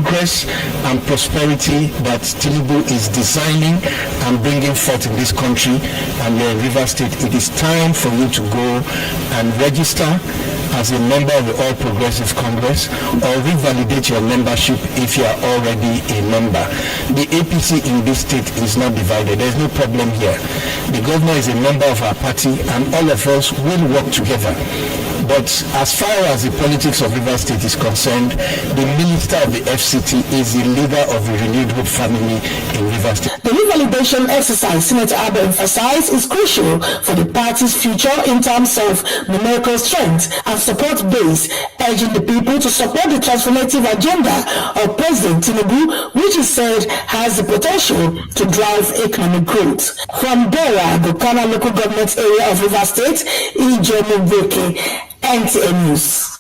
progress and prosperity that Tinubu is designing and bringing forth in this country, and you're in Rivers State, it is time for you to go and register as a member of the All Progressive Congress, or revalidate your membership if you are already a member. The APC in this state is not divided. There's no problem here. The governor is a member of our party, and all of us will work together. But as far as the politics of Rivers State is concerned, the minister of the FCT is the leader of the Renewed Hope family in Rivers State. The revalidation exercise, Senator Abba emphasized, is crucial for the party's future in terms of numerical strength and support base, urging the people to support the transformative agenda of President Tinubu, which he said has the potential to drive economic growth. From Dora, Gokana local government area of Rivers State, Ijomu Beke, NTA News.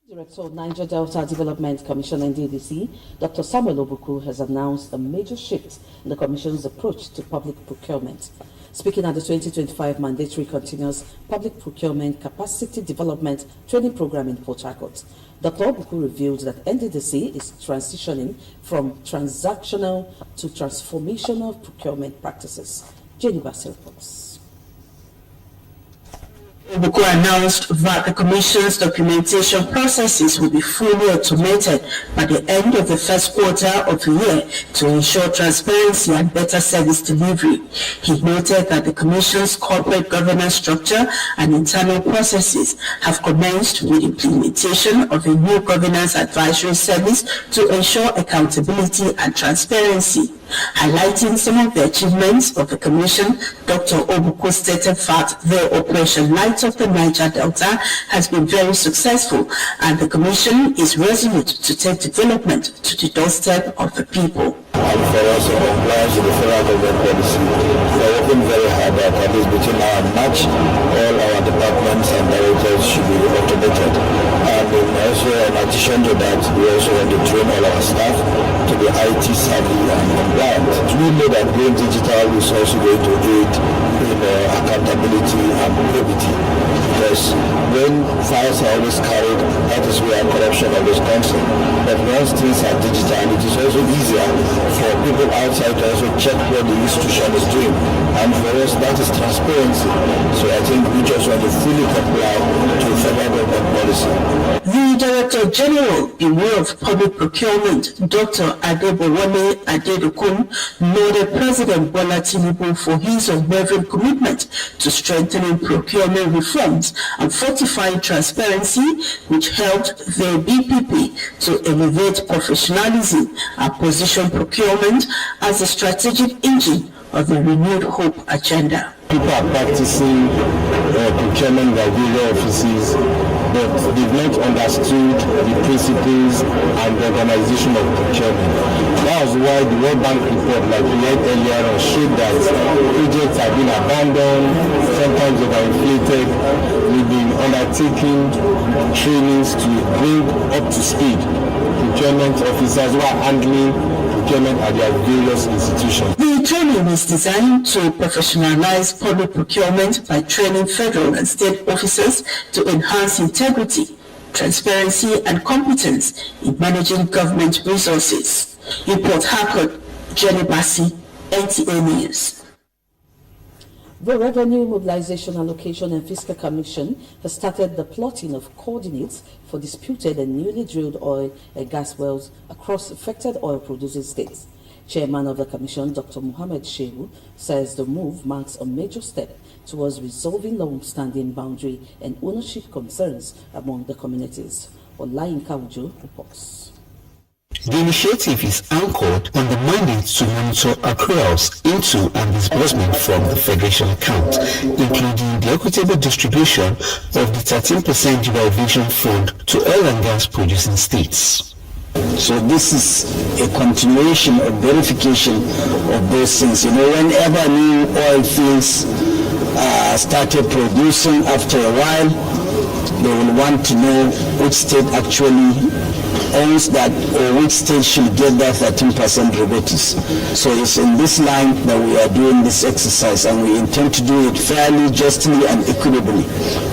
Director of Niger Delta Development Commission (NDDC), Dr. Samuel Obuku, has announced a major shift in the Commission's approach to public procurement. Speaking at the 2025 mandatory continuous public procurement capacity development training program in Port Harcourt, Dr. Obuku revealed that NDDC is transitioning from transactional to transformational procurement practices. Jenny Bassel reports. Obuku announced that the Commission's documentation processes will be fully automated by the end of the first quarter of the year to ensure transparency and better service delivery. He noted that the Commission's corporate governance structure and internal processes have commenced with implementation of a new governance advisory service to ensure accountability and transparency. Highlighting some of the achievements of the Commission, Dr. Obuku stated that their Operation Light of the Niger Delta has been very successful, and the Commission is resolute to take development to the doorstep of the people. And for us in compliance with the federal government policy, we are working very hard at this between now and March. All our departments and directors should be automated. And also in addition to that, we also want to train all our staff to be IT savvy and compliant. We know that going digital is also going to aid in accountability and probity. Because when files are always carried, that is where corruption always comes in. But once things are digital, it is also easier for people outside to also check what the institution is doing. And for us, that is transparency. So I think we just want to fully comply to federal government policy. The Director General in way of Public Procurement, Dr. Adebowale Adedokun, noted President Bola Tinubu for his unwavering commitment to strengthening procurement reforms and fortifying transparency, which helped the BPP to elevate professionalism and position procurement as a strategic engine of the Renewed Hope agenda. People are practicing procurement by various offices, but they've not understood the principles and the organization of procurement. That was why the World Bank report, like we read earlier on, showed that projects have been abandoned, sometimes overinflated. We've been undertaking trainings to bring up to speed procurement officers who are handling procurement at their various institutions. The training is designed to professionalize public procurement by training federal and state officers to enhance integrity, transparency, and competence in managing government resources. In Port Harcourt, Jenny Bassi, NTA News. The Revenue Mobilization Allocation and Fiscal Commission has started the plotting of coordinates for disputed and newly drilled oil and gas wells across affected oil-producing states. Chairman of the Commission, Dr. Mohammed Shehu, says the move marks a major step towards resolving long-standing boundary and ownership concerns among the communities. Olayinka Ujo reports. The initiative is anchored on the mandate to monitor accruals into and disbursement from the Federation account, including the equitable distribution of the 13% derivation fund to oil and gas producing states. So this is a continuation of verification of those things. You know, whenever new oil fields started producing, after a while, they will want to know which state actually owns that, or which state should get that 13% derivatives. So it's in this line that we are doing this exercise, and we intend to do it fairly, justly, and equitably,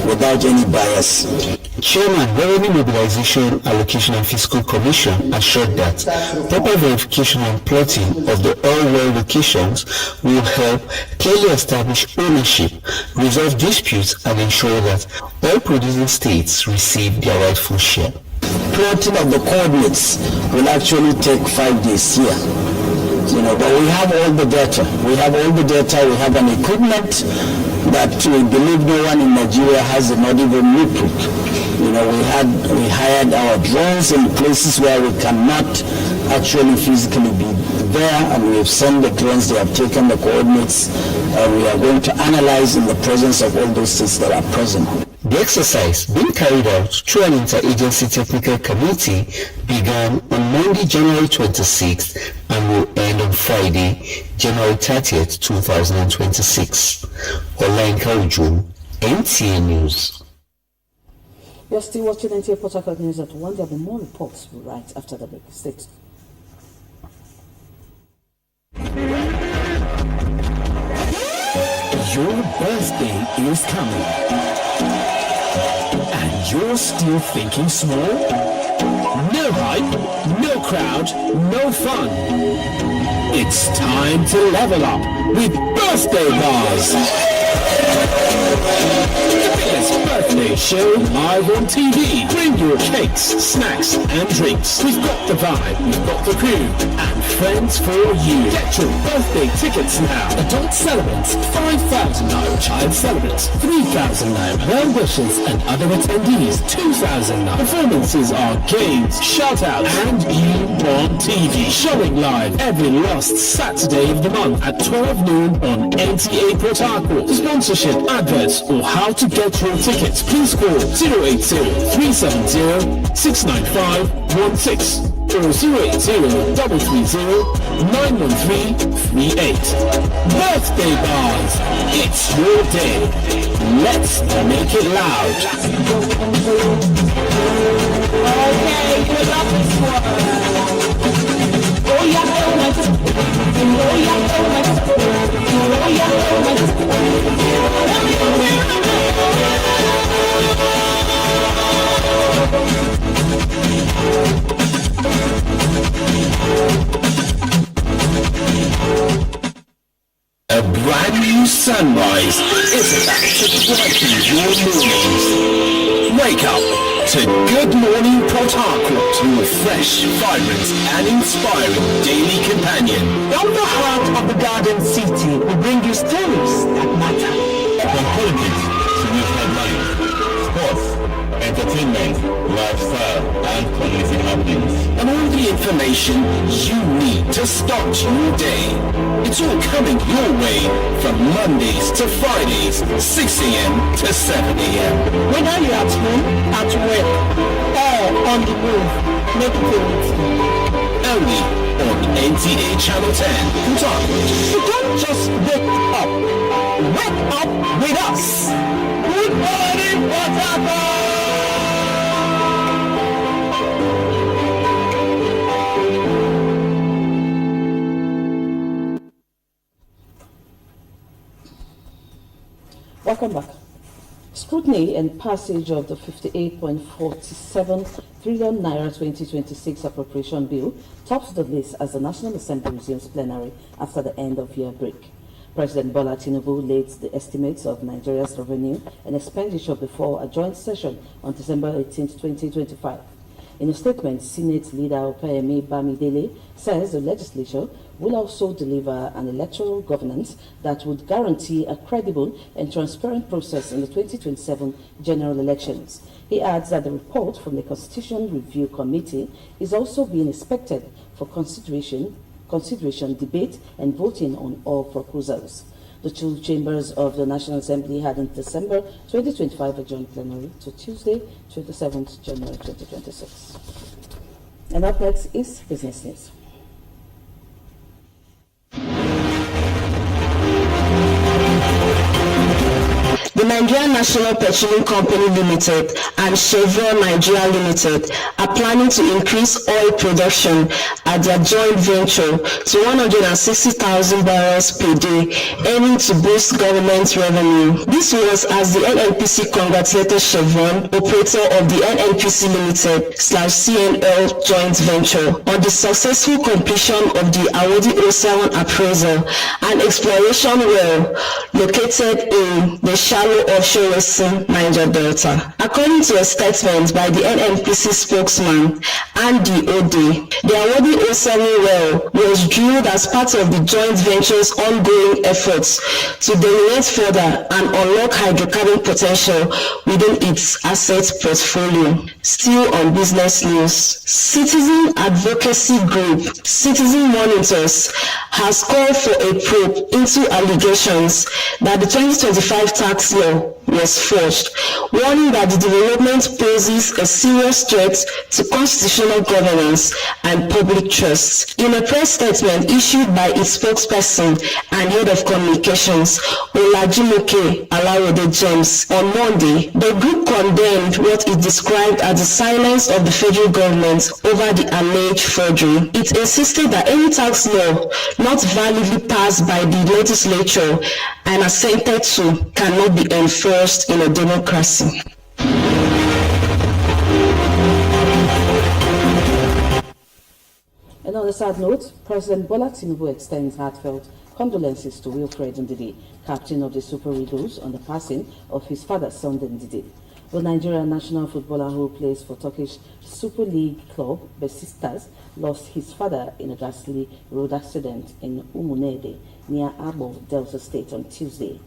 without any bias. Chairman, Revenue Mobilization, Allocation and Fiscal Commission assured that proper verification and plotting of the oil well locations will help clearly establish ownership, resolve disputes, and ensure that oil producing states receive their rightful share. Plotting of the coordinates will actually take 5 days here. But we have all the data. We have an equipment that we believe no one in Nigeria has, not even Nipuk. We hired our drones in places where we cannot actually physically be there, and we have sent the drones. They have taken the coordinates, and we are going to analyze in the presence of all those states that are present. The exercise being carried out through an interagency technical committee began on Monday, January 26th and will end on Friday, January 30th, 2026. Olayinka Ojo, NTA News. You're still watching NTA Port Harcourt News at 1. There will be more reports right after the break. Stay tuned. Your birthday is coming. And you're still thinking small? No hype, no crowd, no fun. It's time to level up with Birthday Bars. The biggest birthday show live on TV. Bring your cakes, snacks and drinks. We've got the vibe, we've got the crew and friends for you. Get your birthday tickets now. Adult celebrants, 5,000 naira. Child celebrants, 3,000 naira. Well wishers and other attendees, 2,000 naira. Performances are games, shout-outs and you on TV. Showing live every last Saturday of the month at 12 noon on NTA Port Harcourt. For sponsorship, adverts or how to get your tickets, please call 080-370-69516 or 080-330-91338. Birthday Bars, it's your day. Let's make it loud. Okay, you love this one. Oh yeah, oh yeah, oh yeah, A brand new sunrise is about to brighten your mornings. Wake up to Good Morning Port Harcourt, your fresh, vibrant and inspiring daily companion. From the heart of the Garden City, we bring you stories that matter. From politics to news headlines, sports, entertainment, lifestyle, and community happenings. And all the information you need to start your day. It's all coming your way from Mondays to Fridays, 6 a.m. to 7 a.m. Whether you're at home, at work, or on the move, make it a routine. Only on NTA Channel 10. Port Harcourt. So don't just wake up. Wake up with us. Good morning, Port Harcourt! Welcome back. Scrutiny and passage of the 58.47 trillion naira 2026 appropriation bill tops the list as the National Assembly resumes plenary after the end of year break. President Bola Tinubu laid the estimates of Nigeria's revenue and expenditure before a joint session on December 18, 2025. In a statement, Senate Leader Opeyemi Bamidele says the legislature will also deliver an electoral governance that would guarantee a credible and transparent process in the 2027 general elections. He adds that the report from the Constitution Review Committee is also being expected for consideration, debate, and voting on all proposals. The two chambers of the National Assembly had in December 2025 adjourned plenary to Tuesday, 27th January 2026. And up next is Business News. The Nigerian International Petroleum Company Limited and Chevron Nigeria Limited are planning to increase oil production at their joint venture to 160,000 barrels per day, aiming to boost government revenue. This was as the NNPC congratulated Chevron, operator of the NNPC Limited/CNL joint venture, on the successful completion of the Awodi 07 appraisal and exploration well located in the shallow offshore western Niger Delta. According to a statement by the NNPC spokesman, Andy Ode, the Awodi 07 well was drilled as part of the joint venture's ongoing efforts to delineate further and unlock hydrocarbon potential within its asset portfolio. Still on business news, citizen advocacy group Citizen Monitors has called for a probe into allegations that the 2025 tax law was forged, warning that the development poses a serious threat to constitutional governance and public trust. In a press statement issued by its spokesperson and head of communications, Olajimoke Alarode James, on Monday, the group condemned what it described as the silence of the federal government over the alleged forgery. It insisted that any tax law not validly passed by the legislature and assented to cannot be enforced in a democracy. And on a sad note, President Bola Tinubu extends heartfelt condolences to Wilfred Ndidi, captain of the Super Eagles, on the passing of his father, Sunday Ndidi. The Nigerian national footballer who plays for Turkish Super League club Besiktas lost his father in a ghastly road accident in Umunede near Abo, Delta State on Tuesday.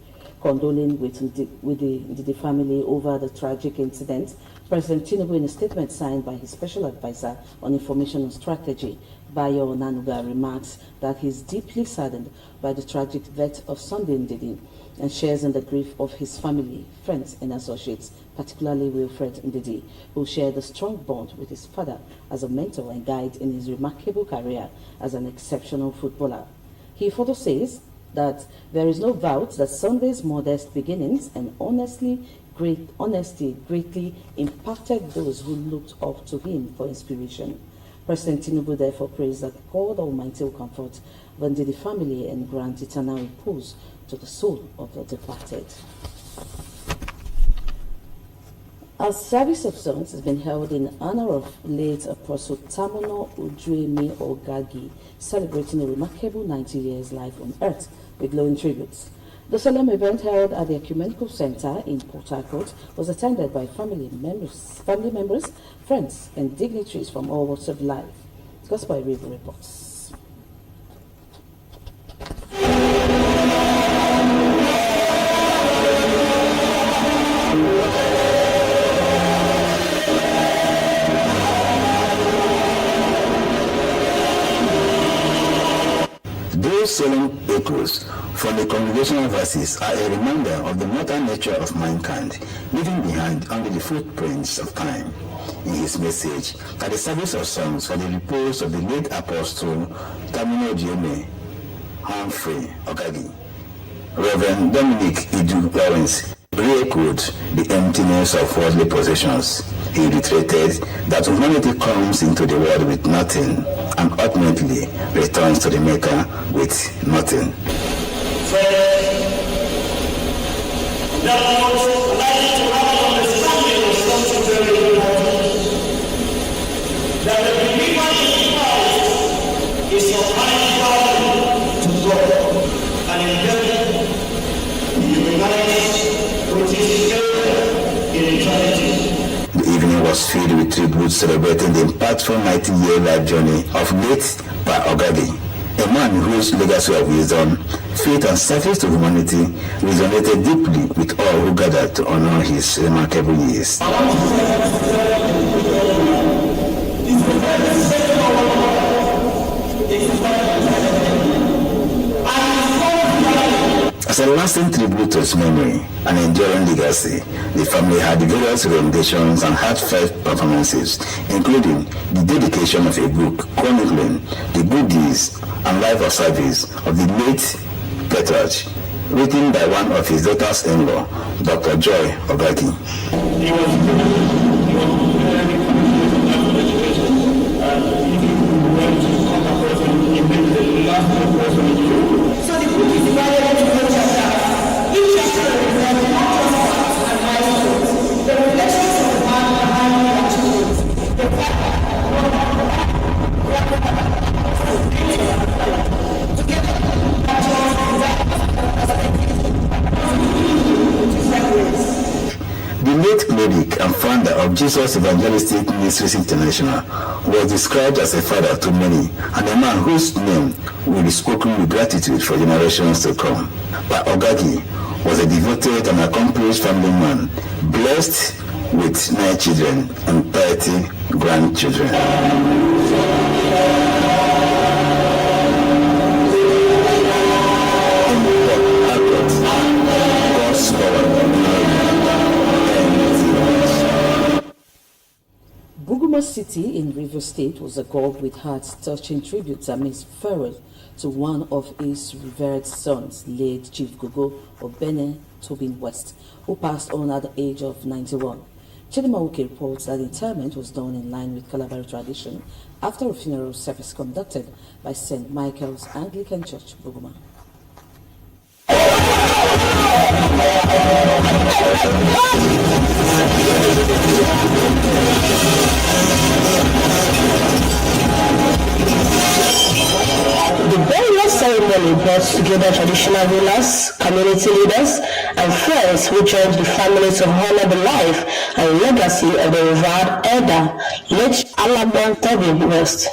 Condoling with the Ndidi family over the tragic incident, President Tinubu, in a statement signed by his special advisor on information and strategy, Bayo Onanuga, remarks that he is deeply saddened by the tragic death of Sunday Ndidi and shares in the grief of his family, friends and associates, particularly Wilfred Ndidi, who shared a strong bond with his father as a mentor and guide in his remarkable career as an exceptional footballer. He further says that there is no doubt that Sunday's modest beginnings and honesty greatly impacted those who looked up to him for inspiration. President Tinubu therefore prays that God Almighty will comfort the Ndidi family and grant eternal repose to the soul of the departed. A service of songs has been held in honor of late Apostle Tamuno Ujuemi Ogagi, celebrating a remarkable 90 years life on earth with glowing tributes. The solemn event held at the Ecumenical Center in Port Harcourt was attended by family members, friends, and dignitaries from all walks of life. Gospel River reports. Those solemn echoes from the congregational verses are a reminder of the mortal nature of mankind, leaving behind only the footprints of time. In his message at the service of songs for the repose of the late Apostle Tamuno Ujuemi Humphrey Ogagi, Reverend Dominic Idu Lawrence re-echoed the emptiness of worldly possessions. He reiterated that humanity comes into the world with nothing and ultimately returns to the Maker with nothing. That the believer in Christ is of high value to God and in heaven he unites with his Creator in eternity. The evening was filled with tributes celebrating the impactful 90-year life journey of late Pa Ogagi, a man whose legacy of wisdom, faith and service to humanity resonated deeply with all who gathered to honor his remarkable years. As a lasting tribute to his memory and enduring legacy, the family had various renditions and heartfelt performances, including the dedication of a book chronicling the good deeds and life of service of the late patriarch, written by one of his daughters-in-law, Dr. Joy Ogaki. So the book is divided into four chapters. Each chapter represents not just facts and milestones, the reflections of the man behind the achievements, the fact The late cleric and founder of Jesus Evangelistic Ministries International was described as a father to many and a man whose name will be spoken with gratitude for generations to come. But Ogaki was a devoted and accomplished family man, blessed with 9 children and 30 grandchildren. Buguma City in Rivers State was agog with heart-touching tributes amidst farewell to one of his revered sons, late Chief Gogo Obene Tobin West, who passed on at the age of 91. Chidima Uke reports that the interment was done in line with Kalabari tradition after a funeral service conducted by St. Michael's Anglican Church, Buguma. The burial ceremony brought together traditional rulers, community leaders, and friends who joined the family to honor the life and legacy of the revered elder, late Alabon Tobin West.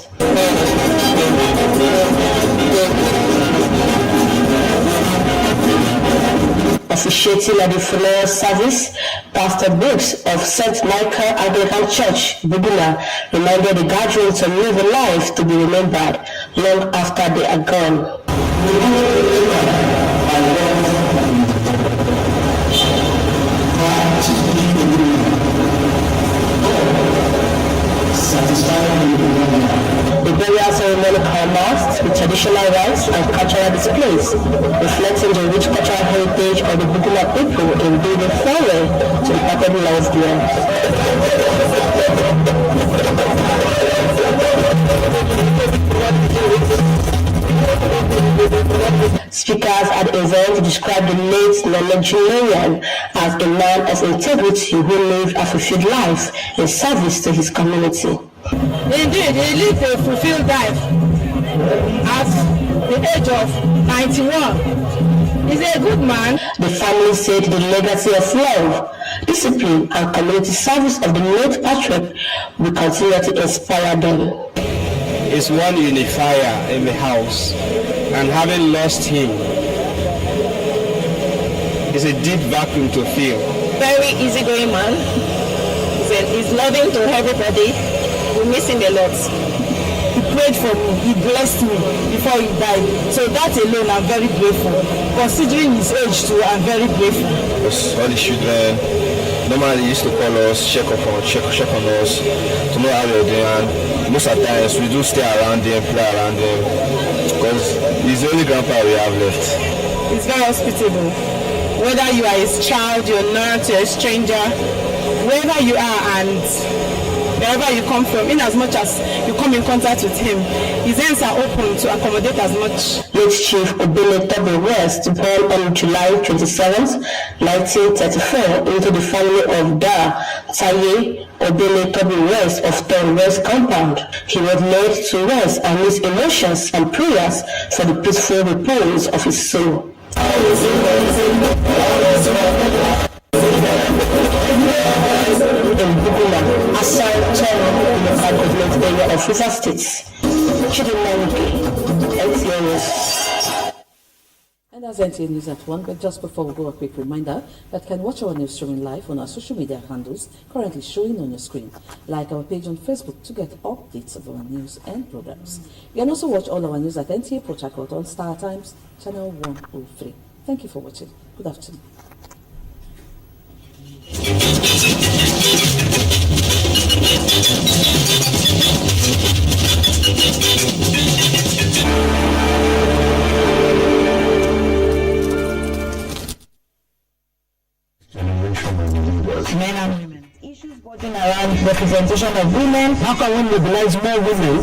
Officiating at the funeral service, Pastor Brooks of St. Michael Anglican Church, Buguma, reminded the gathering to live a life to be remembered long after they are gone. The burial ceremony commenced with traditional rites and cultural displays, reflecting the rich cultural heritage of the Buguma people in building farewell to the departed loved ones. Speakers at the event described the late nonagenarian as a man of integrity who lived a fulfilled life in service to his community. Indeed, he lived a fulfilled life at the age of 91. He's a good man. The family said the legacy of love, discipline, and community service of the late patriarch will continue to inspire them. Is one unifier in the house, and having lost him is a deep vacuum to fill. Very easygoing man. He's loving to everybody. We miss him a lot. He prayed for me. He blessed me before he died. So that alone, I'm very grateful. Considering his age too, I'm very grateful. All the children normally used to call us, check on us, to know how we're doing. And most of the times we do stay around him, play around him, because he's the only grandpa we have left. He's very hospitable. Whether you are his child, you're not, you're a stranger, wherever you are and wherever you come from, in as much as you come in contact with him, his hands are open to accommodate as much. Late Chief Obele Tobin West, born on July 27, 1934, into the family of Da Taye Obele Tobin West of Thorn West Compound. He was laid to rest amidst emotions and prayers for the peaceful repose of his soul. In Buguma, Asar Town, in the government area of Rivers State. Chidinma Uke, NTA News. And that's NTA News at 1, but just before we go, a quick reminder that you can watch our news streaming live on our social media handles currently showing on your screen. Like our page on Facebook to get updates of our news and programs. You can also watch all our news at NTA Port Harcourt on Star Times, channel 103. Thank you for watching. Good afternoon. representation of women? How can we mobilize more women